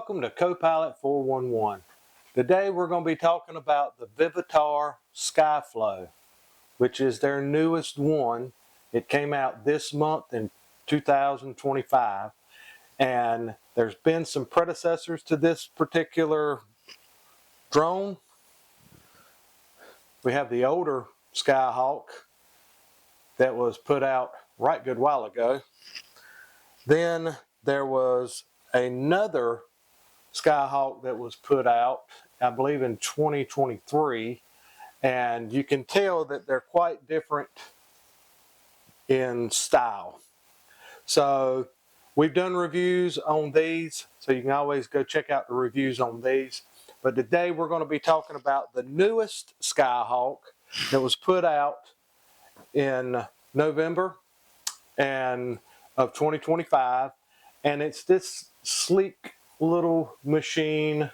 Welcome to CoPilot411. Today we're going to be talking about the Vivitar SkyHawk, which is their newest one. It came out this month in 2025, and there's been some predecessors to this particular drone. We have the older SkyHawk that was put out right good while ago. Then there was another SkyHawk that was put out, I believe, in 2023, and you can tell that they're quite different in style. So we've done reviews on these, so you can always go check out the reviews on these. But today we're going to be talking about the newest SkyHawk that was put out in November of 2025, and it's this sleek little machine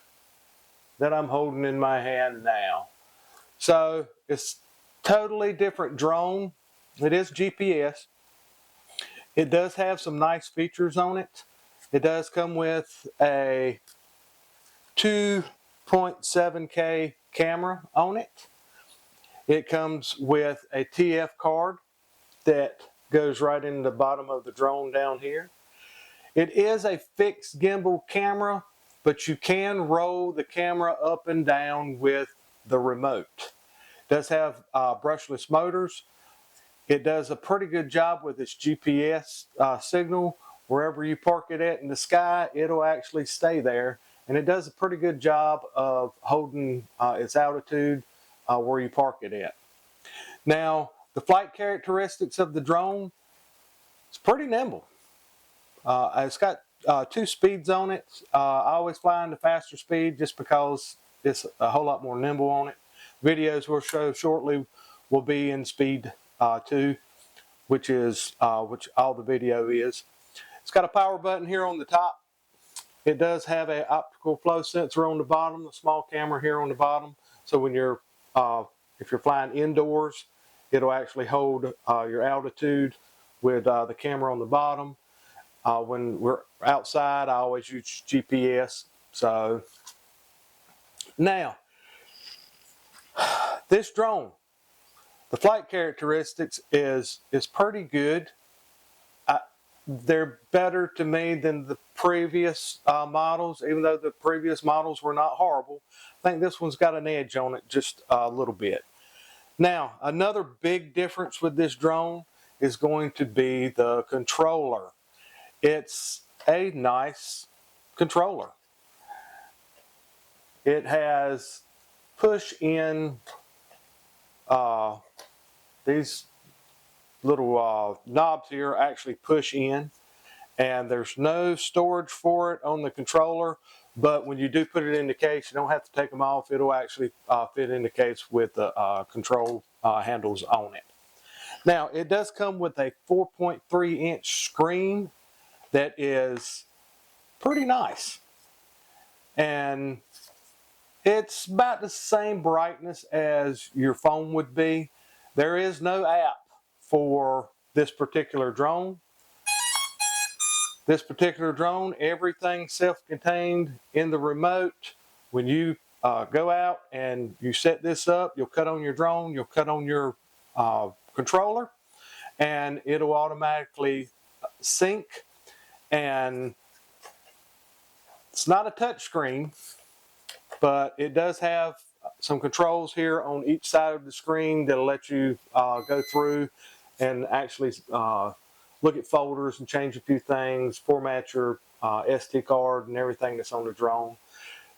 that I'm holding in my hand now. So it's totally different drone. It is GPS. It does have some nice features on it. It does come with a 2.7K camera on it. It comes with a TF card that goes right in the bottom of the drone down here. It is a fixed gimbal camera, but you can roll the camera up and down with the remote. It does have brushless motors. It does a pretty good job with its GPS signal. Wherever you park it at in the sky, it'll actually stay there. And it does a pretty good job of holding its altitude where you park it at. Now, the flight characteristics of the drone, it's pretty nimble. It's got 2 speeds on it. I always fly in the faster speed just because it's a whole lot more nimble on it. Videos we'll show shortly will be in speed 2, which all the video is. It's got a power button here on the top. It does have an optical flow sensor on the bottom, a small camera here on the bottom. So when you're if you're flying indoors, it'll actually hold your altitude with the camera on the bottom. When we're outside, I always use GPS. So now, this drone, the flight characteristics is pretty good. They're better to me than the previous models, even though the previous models were not horrible. I think this one's got an edge on it just a little bit. Now, another big difference with this drone is going to be the controller. It's a nice controller. It has push-in, these little knobs here actually push in, and there's no storage for it on the controller, but when you do put it in the case, you don't have to take them off. It'll actually fit in the case with the control handles on it. Now, it does come with a 4.3-inch screen that is pretty nice, and it's about the same brightness as your phone would be. There is no app for this particular drone. This particular drone, everything's self-contained in the remote. When you go out and you set this up, you'll cut on your drone, you'll cut on your controller, and it'll automatically sync. And it's not a touch screen, but it does have some controls here on each side of the screen that'll let you go through and actually look at folders and change a few things, format your SD card and everything that's on the drone.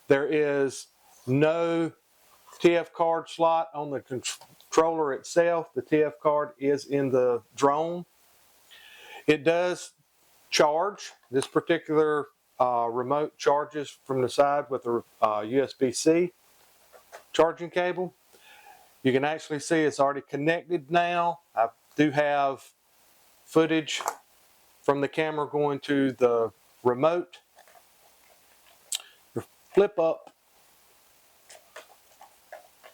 There is no TF card slot on the controller itself. The TF card is in the drone. It does charge. This particular remote charges from the side with a USB-C charging cable. You can actually see it's already connected now. I do have footage from the camera going to the remote. You flip up,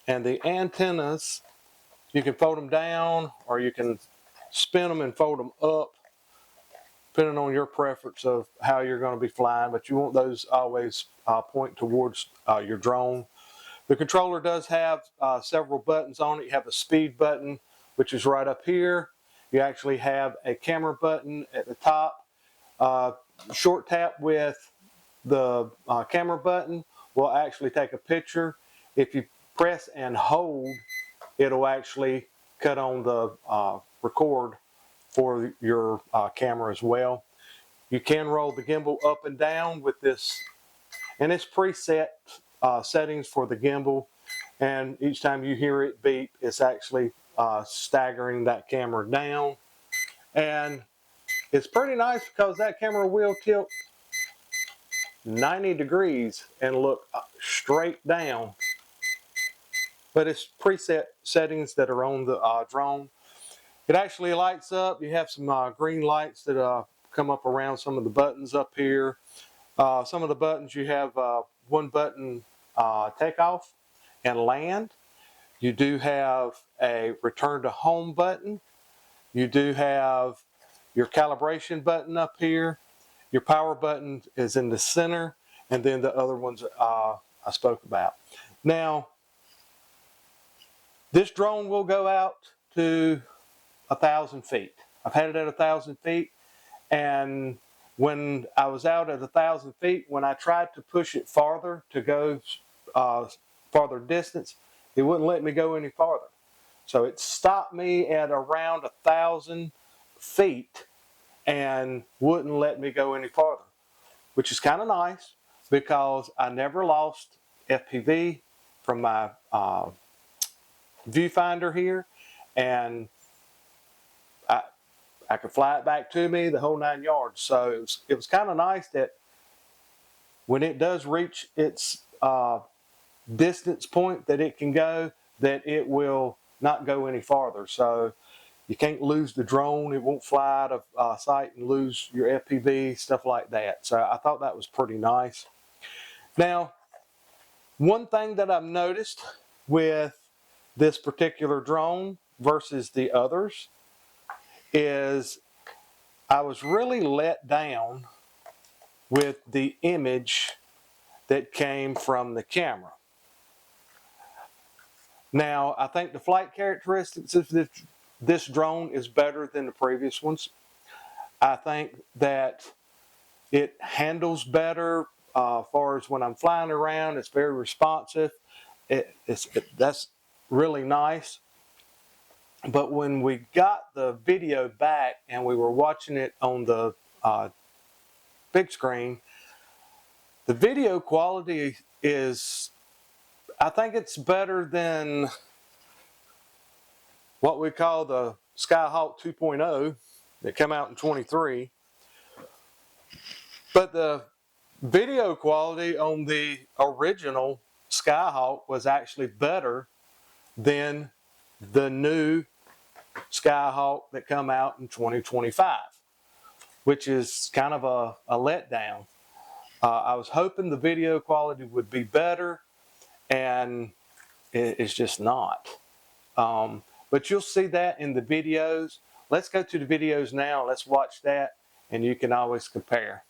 and the antennas, you can fold them down or you can spin them and fold them up. depending on your preference of how you're going to be flying, but you want those always point towards your drone. The controller does have several buttons on it. You have a speed button, which is right up here. You actually have a camera button at the top. Short tap with the camera button will actually take a picture. If you press and hold, it'll actually cut on the record for your camera as well. You can roll the gimbal up and down with this, and it's preset settings for the gimbal, and each time you hear it beep, it's actually staggering that camera down. And it's pretty nice because that camera will tilt 90 degrees and look straight down, but it's preset settings that are on the drone. It actually lights up. You have some green lights that come up around some of the buttons up here. Some of the buttons, you have one button takeoff and land. You do have a return to home button. You do have your calibration button up here. Your power button is in the center, and then the other ones I spoke about. Now, this drone will go out to 1,000 feet. I've had it at 1,000 feet, and when I was out at 1,000 feet, when I tried to push it farther to go farther distance, it wouldn't let me go any farther. So it stopped me at around 1,000 feet and wouldn't let me go any farther, which is kind of nice because I never lost FPV from my viewfinder here, and I could fly it back to me, the whole 9 yards. So it was kind of nice that when it does reach its distance point that it can go, that it will not go any farther. So you can't lose the drone. It won't fly out of sight and lose your FPV, stuff like that. So I thought that was pretty nice. Now, one thing that I've noticed with this particular drone versus the others is I was really let down with the image that came from the camera. Now, I think the flight characteristics of this drone is better than the previous ones. I think that it handles better as far as when I'm flying around. It's very responsive. That's really nice. But when we got the video back and we were watching it on the big screen, the video quality is, I think it's better than what we call the SkyHawk 2.0 that came out in 23. But the video quality on the original SkyHawk was actually better than the new SkyHawk that come out in 2025, which is kind of a letdown. I was hoping the video quality would be better, and it's just not. But you'll see that in the videos. Let's go to the videos now. Let's watch that, and you can always compare.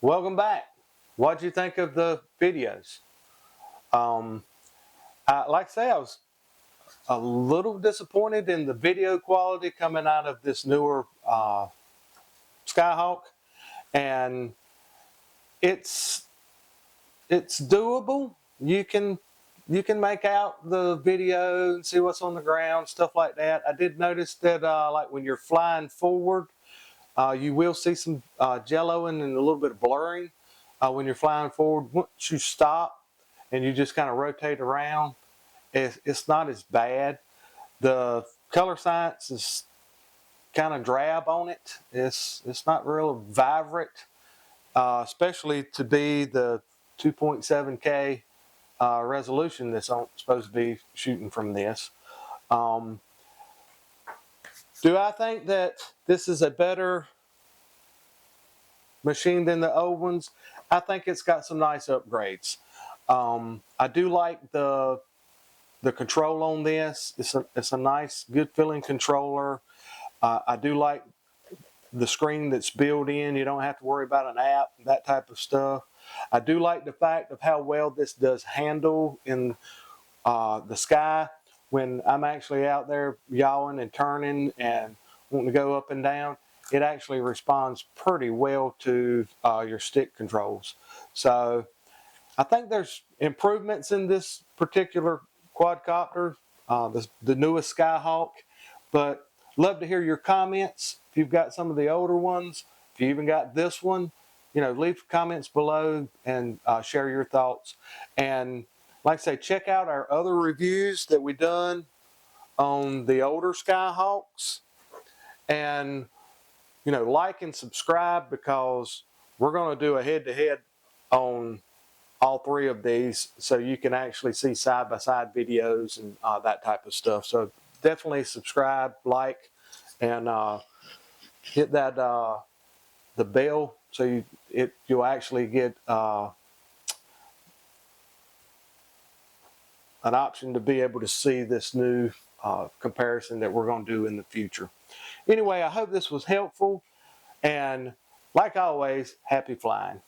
welcome back. What'd you think of the videos? Like I say, I was a little disappointed in the video quality coming out of this newer SkyHawk, and it's doable. You can make out the video and see what's on the ground, stuff like that. I did notice that like when you're flying forward, you will see some jelloing and a little bit of blurring when you're flying forward. Once you stop and you just kind of rotate around, it's not as bad. The color science is kind of drab on it. It's not real vibrant, especially to be the 2.7K resolution that's supposed to be shooting from this. Do I think that this is a better machine than the old ones? I think it's got some nice upgrades. I do like the control on this. It's a nice, good feeling controller. I do like the screen that's built in. You don't have to worry about an app, that type of stuff. I do like the fact of how well this does handle in the sky when I'm actually out there yawing and turning and wanting to go up and down. It actually responds pretty well to your stick controls. So I think there's improvements in this particular quadcopter, the newest SkyHawk, but love to hear your comments. If you've got some of the older ones, if you even got this one, leave comments below and share your thoughts. And like I say, check out our other reviews that we've done on the older SkyHawks. And, like and subscribe, because we're going to do a head-to-head on all three of these, so you can actually see side-by-side videos and that type of stuff. So definitely subscribe, like, and hit that the bell, so you'll actually get an option to be able to see this new comparison that we're going to do in the future. Anyway, I hope this was helpful, and like always, happy flying.